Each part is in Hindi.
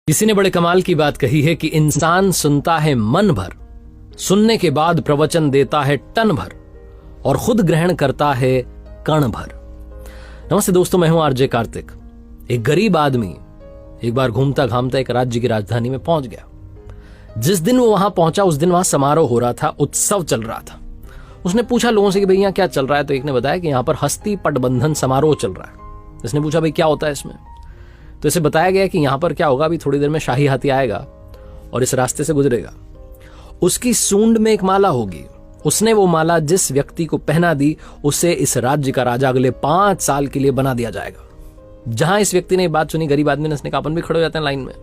किसी ने बड़े कमाल की बात कही है कि इंसान सुनता है मन भर, सुनने के बाद प्रवचन देता है टन भर और खुद ग्रहण करता है कण भर। नमस्ते दोस्तों, मैं हूं आरजे कार्तिक। एक गरीब आदमी एक बार घूमता घामता एक राज्य की राजधानी में पहुंच गया। जिस दिन वो वहां पहुंचा उस दिन वहां समारोह हो रहा था, उत्सव चल रहा था। उसने पूछा लोगों से कि भाई यहाँ क्या चल रहा है, तो एक ने बताया कि यहाँ पर हस्ती पटबंधन समारोह चल रहा है। इसने पूछा भाई क्या होता है इसमें, तो इसे बताया गया कि यहां पर क्या होगा, अभी थोड़ी देर में शाही हाथी आएगा और इस रास्ते से गुजरेगा। उसकी सूंड में एक माला होगी, उसने वो माला जिस व्यक्ति को पहना दी उसे इस राज्य का राजा अगले 5 साल के लिए बना दिया जाएगा। जहां इस व्यक्ति ने बात सुनी, गरीब आदमी ने उसने कहा अपन भी खड़े हो जाते हैं लाइन में,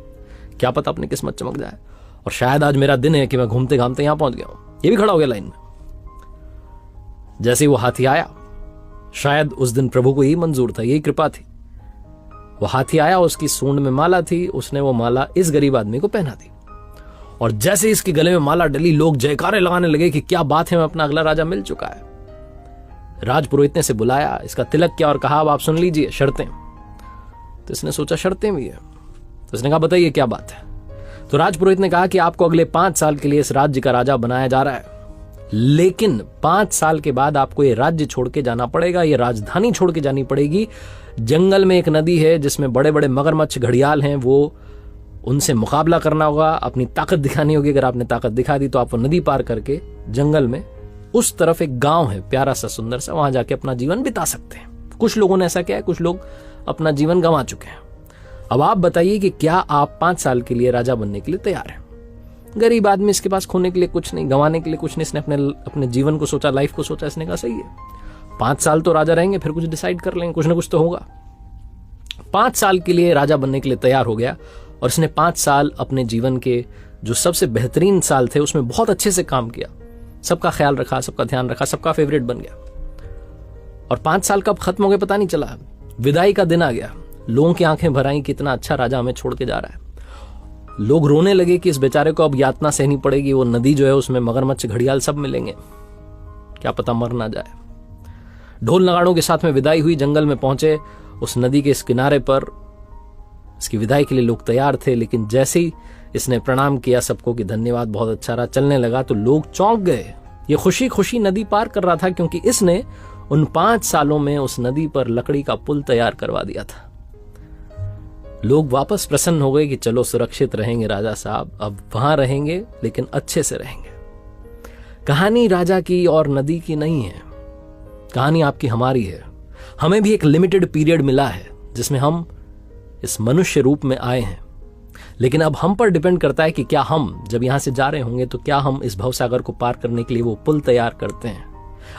क्या पता अपनी किस्मत चमक जाए और शायद आज मेरा दिन है कि मैं घूमते घामते यहां पहुंच गया हूं। ये भी खड़ा हो गया लाइन में। जैसे ही वो हाथी आया, शायद उस दिन प्रभु को यही मंजूर था, यही कृपा थी। वो हाथी आया, उसकी सूंड में माला थी, उसने वो माला इस गरीब आदमी को पहना दी और जैसे ही इसके गले में माला डली, लोग जयकारे लगाने लगे कि क्या बात है, मैं अपना अगला राजा मिल चुका है। राजपुरोहित ने इसे बुलाया, इसका तिलक किया और कहा अब आप सुन लीजिए शर्तें। तो इसने सोचा शर्तें भी है, तो इसने कहा बताइए क्या बात है। तो राजपुरोहित ने कहा कि आपको अगले 5 साल के लिए इस राज्य का राजा बनाया जा रहा है, लेकिन 5 साल के बाद आपको ये राज्य छोड़ के जाना पड़ेगा, ये राजधानी छोड़ के जानी पड़ेगी। जंगल में एक नदी है जिसमें बड़े बड़े मगरमच्छ घड़ियाल हैं, वो उनसे मुकाबला करना होगा, अपनी ताकत दिखानी होगी। अगर आपने ताकत दिखा दी तो आप वो नदी पार करके जंगल में उस तरफ एक गांव है प्यारा सा सुंदर सा, वहां जाके अपना जीवन बिता सकते हैं। कुछ लोगों ने ऐसा किया है, कुछ लोग अपना जीवन गंवा चुके हैं। अब आप बताइए कि क्या आप 5 साल के लिए राजा बनने के लिए तैयार हैं? गरीब आदमी, इसके पास खोने के लिए कुछ नहीं, गंवाने के लिए कुछ नहीं। इसने अपने जीवन को सोचा, लाइफ को सोचा। इसने कहा सही है, 5 साल तो राजा रहेंगे, फिर कुछ डिसाइड कर लेंगे, कुछ ना कुछ तो होगा। 5 साल के लिए राजा बनने के लिए तैयार हो गया और इसने 5 साल अपने जीवन के जो सबसे बेहतरीन साल थे उसमें बहुत अच्छे से काम किया, सबका ख्याल रखा, सबका ध्यान रखा, सबका फेवरेट बन गया। और 5 साल कब खत्म हो गए पता नहीं चला। विदाई का दिन आ गया, लोगों की आंखें भर आई, कितना अच्छा राजा हमें छोड़ के जा रहा है। लोग रोने लगे कि इस बेचारे को अब यातना सहनी पड़ेगी। वो नदी जो है उसमें मगरमच्छ घड़ियाल सब मिलेंगे, क्या पता मर ना जाए। ढोल नगाड़ों के साथ में विदाई हुई, जंगल में पहुंचे। उस नदी के इस किनारे पर इसकी विदाई के लिए लोग तैयार थे, लेकिन जैसे ही इसने प्रणाम किया सबको कि धन्यवाद, बहुत अच्छा रहा, चलने लगा, तो लोग चौंक गए। ये खुशी खुशी नदी पार कर रहा था क्योंकि इसने उन 5 सालों में उस नदी पर लकड़ी का पुल तैयार करवा दिया था। लोग वापस प्रसन्न हो गए कि चलो सुरक्षित रहेंगे राजा साहब, अब वहां रहेंगे लेकिन अच्छे से रहेंगे। कहानी राजा की और नदी की नहीं है, कहानी आपकी हमारी है। हमें भी एक लिमिटेड पीरियड मिला है जिसमें हम इस मनुष्य रूप में आए हैं, लेकिन अब हम पर डिपेंड करता है कि क्या हम जब यहां से जा रहे होंगे तो क्या हम इस भवसागर को पार करने के लिए वो पुल तैयार करते हैं,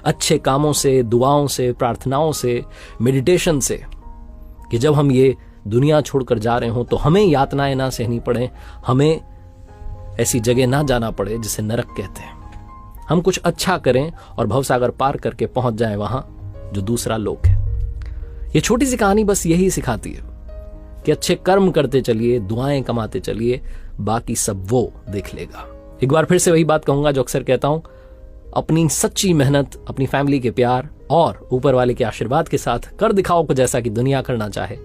अच्छे कामों से, दुआओं से, प्रार्थनाओं से, मेडिटेशन से, कि जब हम ये दुनिया छोड़कर जा रहे हों तो हमें यातनाएं ना सहनी पड़े, हमें ऐसी जगह ना जाना पड़े जिसे नरक कहते हैं। हम कुछ अच्छा करें और भवसागर पार करके पहुंच जाएं वहां जो दूसरा लोक है। ये छोटी सी कहानी बस यही सिखाती है कि अच्छे कर्म करते चलिए, दुआएं कमाते चलिए, बाकी सब वो देख लेगा। एक बार फिर से वही बात कहूंगा जो अक्सर कहता हूं, अपनी सच्ची मेहनत, अपनी फैमिली के प्यार और ऊपर वाले के आशीर्वाद के साथ कर दिखाओ कुछ ऐसा कि दुनिया करना चाहे।